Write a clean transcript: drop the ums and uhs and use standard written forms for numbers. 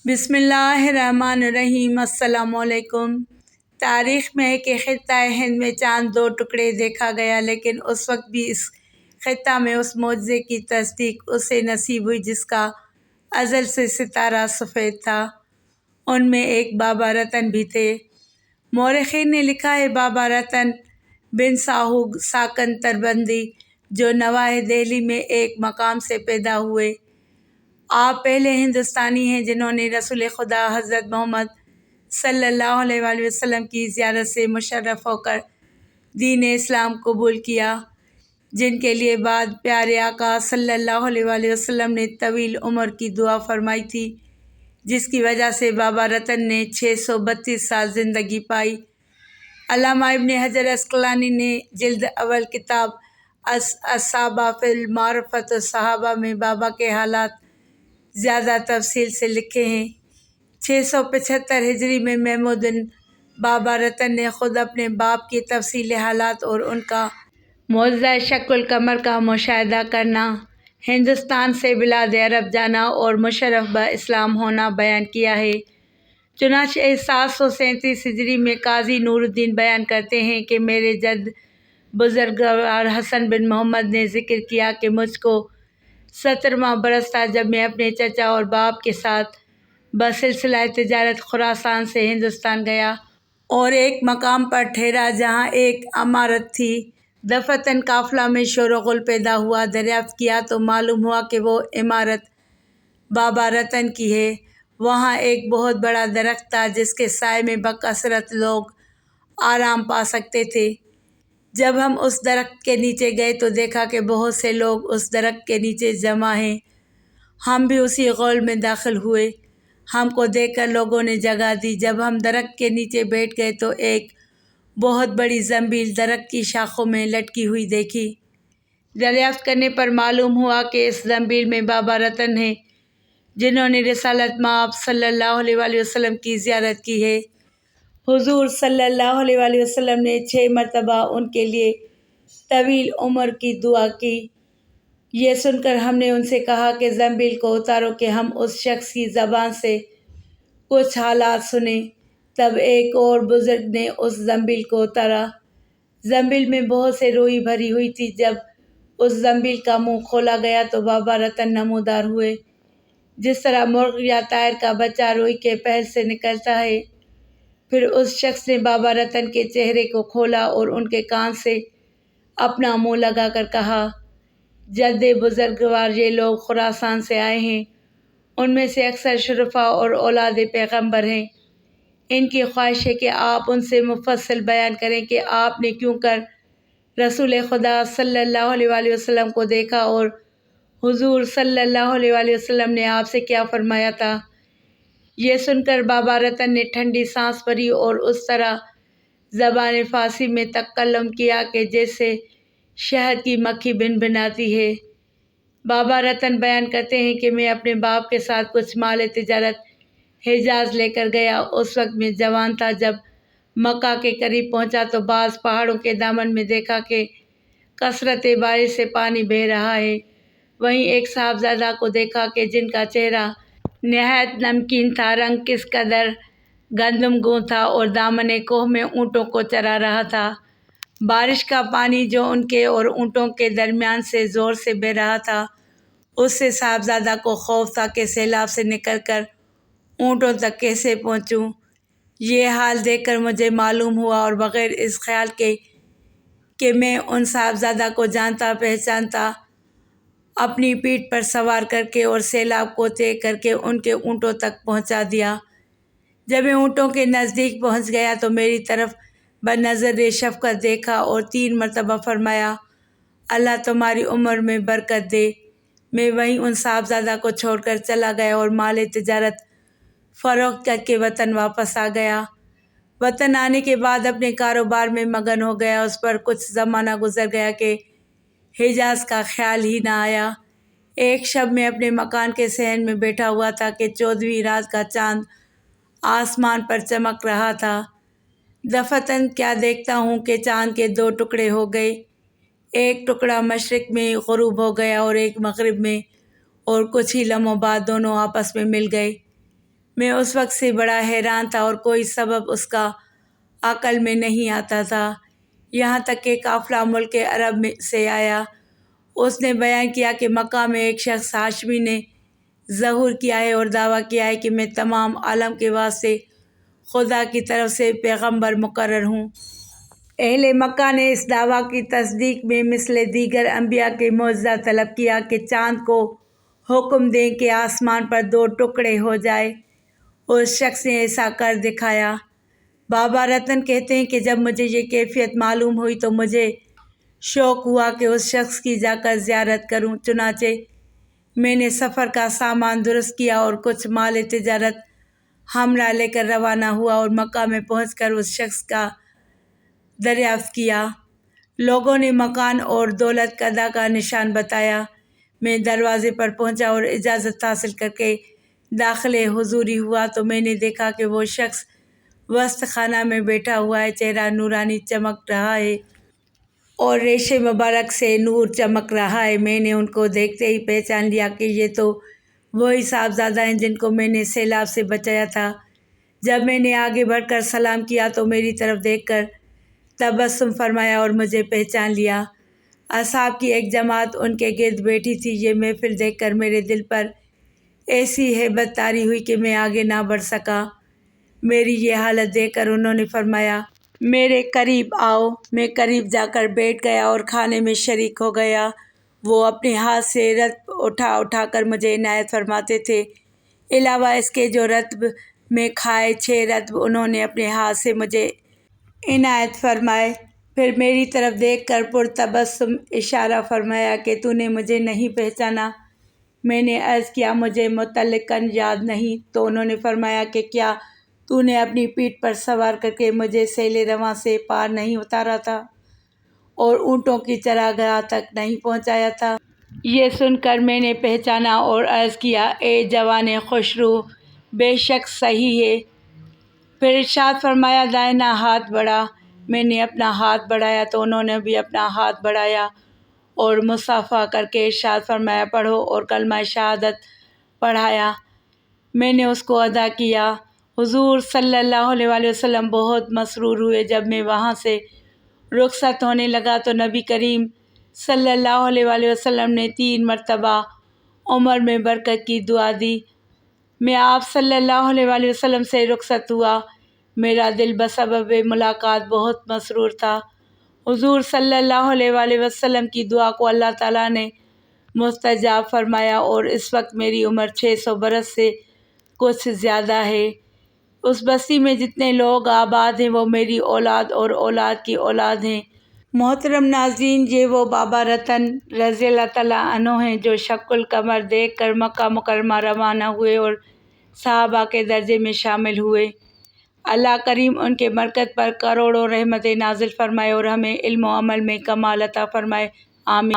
بسم اللہ الرحمن الرحیم۔ السلام علیکم۔ تاریخ میں ہے کہ خطہ ہند میں چاند 2 ٹکڑے دیکھا گیا، لیکن اس وقت بھی اس خطہ میں اس معجزے کی تصدیق اسے نصیب ہوئی جس کا ازل سے ستارہ سفید تھا۔ ان میں ایک بابا رتن بھی تھے۔ مورخین نے لکھا ہے بابا رتن بن ساہو ساکن تربندی، جو نواح دہلی میں ایک مقام سے پیدا ہوئے۔ آپ پہلے ہندوستانی ہیں جنہوں نے رسول خدا حضرت محمد صلی اللہ علیہ وآلہ وسلم کی زیارت سے مشرف ہو کر دین اسلام قبول کیا، جن کے لیے بعد پیارے آقا صلی اللہ علیہ وآلہ وسلم نے طویل عمر کی دعا فرمائی تھی، جس کی وجہ سے بابا رتن نے 632 سال زندگی پائی۔ علامہ ابن حجر عسقلانی نے جلد اول کتاب الصحابہ فی المعرفۃ الصحابہ میں بابا کے حالات زیادہ تفصیل سے لکھے ہیں۔ 675 ہجری میں محمود بابا رتن نے خود اپنے باپ کی تفصیلی حالات اور ان کا معجزہ شق القمر کا مشاہدہ کرنا، ہندوستان سے بلاد عرب جانا اور مشرف باسلام ہونا بیان کیا ہے۔ چنانچہ 737 ہجری میں قاضی نور الدین بیان کرتے ہیں کہ میرے جد بزرگوار حسن بن محمد نے ذکر کیا کہ مجھ کو 17واں برس تھا جب میں اپنے چچا اور باپ کے ساتھ بسلسلہ تجارت خراسان سے ہندوستان گیا اور ایک مقام پر ٹھہرا جہاں ایک عمارت تھی۔ دفعتاً قافلہ میں شور و غل پیدا ہوا، دریافت کیا تو معلوم ہوا کہ وہ عمارت بابا رتن کی ہے۔ وہاں ایک بہت بڑا درخت تھا جس کے سائے میں بکثرت لوگ آرام پا سکتے تھے۔ جب ہم اس درخت کے نیچے گئے تو دیکھا کہ بہت سے لوگ اس درخت کے نیچے جمع ہیں۔ ہم بھی اسی غول میں داخل ہوئے۔ ہم کو دیکھ کر لوگوں نے جگہ دی۔ جب ہم درخت کے نیچے بیٹھ گئے تو ایک بہت بڑی زنبیل درخت کی شاخوں میں لٹکی ہوئی دیکھی۔ دریافت کرنے پر معلوم ہوا کہ اس زنبیل میں بابا رتن ہیں، جنہوں نے رسالت مآب صلی اللہ علیہ وآلہ وسلم کی زیارت کی ہے۔ حضور صلی اللہ علیہ وآلہ وسلم نے 6 مرتبہ ان کے لیے طویل عمر کی دعا کی۔ یہ سن کر ہم نے ان سے کہا کہ زنبیل کو اتارو کہ ہم اس شخص کی زبان سے کچھ حالات سنیں۔ تب ایک اور بزرگ نے اس زنبیل کو اتارا۔ زنبیل میں بہت سے روئی بھری ہوئی تھی۔ جب اس زنبیل کا منہ کھولا گیا تو بابا رتن نمودار ہوئے، جس طرح مرغ یا طائر کا بچہ روئی کے پہل سے نکلتا ہے۔ پھر اس شخص نے بابا رتن کے چہرے کو کھولا اور ان کے کان سے اپنا منہ لگا کر کہا، جد بزرگوار، یہ لوگ خراسان سے آئے ہیں، ان میں سے اکثر شرفاء اور اولاد پیغمبر ہیں۔ ان کی خواہش ہے کہ آپ ان سے مفصل بیان کریں کہ آپ نے کیوں کر رسول خدا صلی اللہ علیہ وآلہ وسلم کو دیکھا اور حضور صلی اللہ علیہ وآلہ وسلم نے آپ سے کیا فرمایا تھا۔ یہ سن کر بابا رتن نے ٹھنڈی سانس بھری اور اس طرح زبان فارسی میں تکلم کیا کہ جیسے شہد کی مکھی بنبھناتی ہے۔ بابا رتن بیان کرتے ہیں کہ میں اپنے باپ کے ساتھ کچھ مال تجارت حجاز لے کر گیا۔ اس وقت میں جوان تھا۔ جب مکہ کے قریب پہنچا تو بعض پہاڑوں کے دامن میں دیکھا کہ کثرت بارش سے پانی بہہ رہا ہے۔ وہیں ایک صاحبزادہ کو دیکھا کہ جن کا چہرہ نہایت نمکین تھا، رنگ کس قدر گندم گوں تھا اور دامن کوہ میں اونٹوں کو چرا رہا تھا۔ بارش کا پانی جو ان کے اور اونٹوں کے درمیان سے زور سے بہہ رہا تھا، اس سے صاحبزادہ کو خوف تھا کہ سیلاب سے نکل کر اونٹوں تک کیسے پہنچوں۔ یہ حال دیکھ کر مجھے معلوم ہوا اور بغیر اس خیال کے کہ میں ان صاحبزادہ کو جانتا پہچانتا، اپنی پیٹھ پر سوار کر کے اور سیلاب کو طے کر کے ان کے اونٹوں تک پہنچا دیا۔ جب میں اونٹوں کے نزدیک پہنچ گیا تو میری طرف بنظر شفقت دیکھا اور 3 مرتبہ فرمایا، اللہ تمہاری عمر میں برکت دے۔ میں وہیں ان صاحبزادہ کو چھوڑ کر چلا گیا اور مال تجارت فروخت کر کے وطن واپس آ گیا۔ وطن آنے کے بعد اپنے کاروبار میں مگن ہو گیا۔ اس پر کچھ زمانہ گزر گیا کہ حجاز کا خیال ہی نہ آیا۔ ایک شب میں اپنے مکان کے صحن میں بیٹھا ہوا تھا کہ 14ویں رات کا چاند آسمان پر چمک رہا تھا۔ دفعتاً کیا دیکھتا ہوں کہ چاند کے 2 ٹکڑے ہو گئے، ایک ٹکڑا مشرق میں غروب ہو گیا اور ایک مغرب میں، اور کچھ ہی لمحوں بعد دونوں آپس میں مل گئے۔ میں اس وقت سے بڑا حیران تھا اور کوئی سبب اس کا عقل میں نہیں آتا تھا، یہاں تک کہ قافلہ ملک عرب سے آیا۔ اس نے بیان کیا کہ مکہ میں ایک شخص ہاشمی نے ظہور کیا ہے اور دعویٰ کیا ہے کہ میں تمام عالم کے واسطے خدا کی طرف سے پیغمبر مقرر ہوں۔ اہل مکہ نے اس دعویٰ کی تصدیق میں مثل دیگر انبیاء کے معجزہ طلب کیا کہ چاند کو حکم دیں کہ آسمان پر 2 ٹکڑے ہو جائے۔ اس شخص نے ایسا کر دکھایا۔ بابا رتن کہتے ہیں کہ جب مجھے یہ کیفیت معلوم ہوئی تو مجھے شوق ہوا کہ اس شخص کی جا کر زیارت کروں، چنانچہ میں نے سفر کا سامان درست کیا اور کچھ مال تجارت ہمراہ لے کر روانہ ہوا اور مکہ میں پہنچ کر اس شخص کا دریافت کیا۔ لوگوں نے مکان اور دولت قدہ کا نشان بتایا۔ میں دروازے پر پہنچا اور اجازت حاصل کر کے داخل حضوری ہوا تو میں نے دیکھا کہ وہ شخص وسط خانہ میں بیٹھا ہوا ہے، چہرہ نورانی چمک رہا ہے اور ریش مبارک سے نور چمک رہا ہے۔ میں نے ان کو دیکھتے ہی پہچان لیا کہ یہ تو وہی صاحبزادہ ہیں جن کو میں نے سیلاب سے بچایا تھا۔ جب میں نے آگے بڑھ کر سلام کیا تو میری طرف دیکھ کر تبسم فرمایا اور مجھے پہچان لیا۔ اصحاب کی ایک جماعت ان کے گرد بیٹھی تھی۔ یہ محفل دیکھ کر میرے دل پر ایسی ہیبت طاری ہوئی کہ میں آگے نہ بڑھ سکا۔ میری یہ حالت دیکھ کر انہوں نے فرمایا، میرے قریب آؤ۔ میں قریب جا کر بیٹھ گیا اور کھانے میں شریک ہو گیا۔ وہ اپنے ہاتھ سے رطب اٹھا اٹھا کر مجھے عنایت فرماتے تھے۔ علاوہ اس کے جو رطب میں کھائے 6 رطب انہوں نے اپنے ہاتھ سے مجھے عنایت فرمائے۔ پھر میری طرف دیکھ کر پرتبسم اشارہ فرمایا کہ تو نے مجھے نہیں پہچانا؟ میں نے عرض کیا مجھے مطلقاً یاد نہیں۔ تو انہوں نے فرمایا کہ کیا تو نے اپنی پیٹھ پر سوار کر کے مجھے سیل رواں سے پار نہیں اتارا تھا اور اونٹوں کی چراگاہ تک نہیں پہنچایا تھا؟ یہ سن کر میں نے پہچانا اور عرض کیا، اے جوان خوش رو، بے شک صحیح ہے۔ پھر ارشاد فرمایا، دائیں ہاتھ بڑھا۔ میں نے اپنا ہاتھ بڑھایا تو انہوں نے بھی اپنا ہاتھ بڑھایا اور مصافحہ کر کے ارشاد فرمایا، پڑھو، اور کلمہ شہادت پڑھایا۔ میں نے اس کو ادا کیا۔ حضور صلی اللہ علیہ وسلم بہت مسرور ہوئے۔ جب میں وہاں سے رخصت ہونے لگا تو نبی کریم صلی اللہ علیہ وسلم نے 3 مرتبہ عمر میں برکت کی دعا دی۔ میں آپ صلی اللہ علیہ وسلم سے رخصت ہوا۔ میرا دل بسبب ملاقات بہت مسرور تھا۔ حضور صلی اللہ علیہ وسلم کی دعا کو اللہ تعالیٰ نے مستجاب فرمایا اور اس وقت میری عمر 600 برس سے کچھ زیادہ ہے۔ اس بستی میں جتنے لوگ آباد ہیں وہ میری اولاد اور اولاد کی اولاد ہیں۔ محترم ناظرین، یہ وہ بابا رتن رضی اللہ تعالیٰ عنہ ہیں جو شق القمر دیکھ کر مکہ مکرمہ روانہ ہوئے اور صحابہ کے درجے میں شامل ہوئے۔ اللہ کریم ان کے برکت پر کروڑوں رحمتیں نازل فرمائے اور ہمیں علم و عمل میں کمال عطا فرمائے، آمین۔